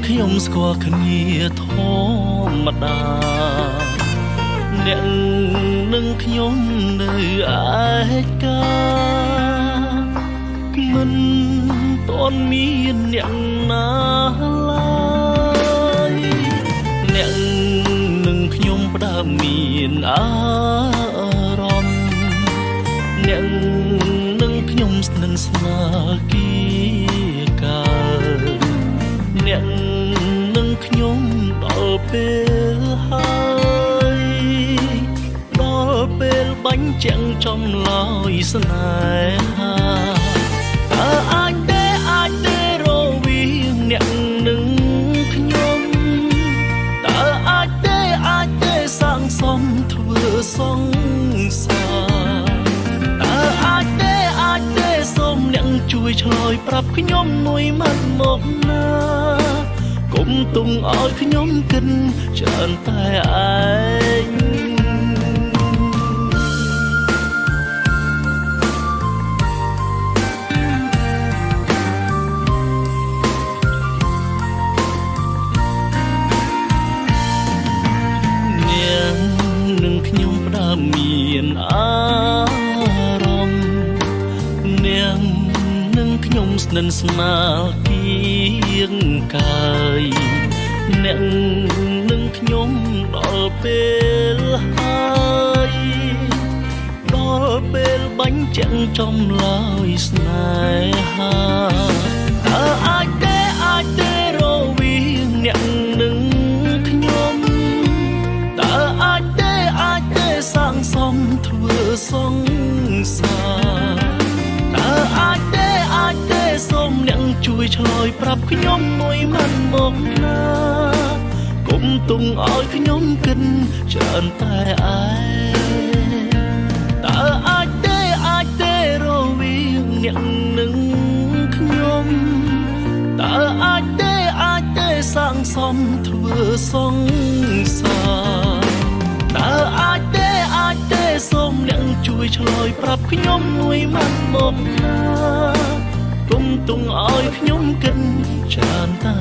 ខ្ញុំស្គាល់គ្នាធម្មតាអ្នកនឹងខ្ញុំនៅឯកាមិនទាន់មានអ្នកណាឡើយអ្នកនឹងខ្ញុំផ្ដើមមានអារម្មណ៍អ្នកនឹងខ្ញុំស្និទ្ធស្នាលគីកាអ្នកនឹងខ្ញុំដល់ពេលហើយដល់ពេលបាញ់ចាំងចំឡើយស្នេហាតើអាចទេរវាងអ្នកនឹងខ្ញុំតើអាចទេសាងសង់ធ្វើសង្សារតើអាចទេសូមអ្នកជួយឆ្លើយប្រាប់ខ្ញុំមួយម៉ាត់មកណាកុំទុំឲ្យខ្ញុំគិតច្រើនតែឯងខ្ញុំផ្ដើមមានអារម្មណ៍នាងនឹងខ្ញុំស្និទ្ធស្នាលគៀងកាយអ្នកនឹងខ្ញុំដល់ពេលហើយដល់ពេលបាញ់ចាំងចំឡើយស្នេហាតើអាចទេរវាងអ្នកនឹងខ្ញុំតើអាចទេសាងសង់ធ្វើសង្សារតើអាចទេសូមអ្នកជួយឆ្លើយប្រាប់ខ្ញុំមួយម៉ាត់មកណាកុំទុំឲ្យខ្ញុំគិតច្រើនតែឯងតើអាចទេរវាងអ្នកនឹងខ្ញុំតើអាចទេសាងសង់ធ្វើសង្សារតើអាចទេសូមអ្នកជួយឆ្លើយប្រាប់ខ្ញុំមួយម៉ាត់មកណាកុំទុំឲ្យខ្ញុំគិតច្រើនតែ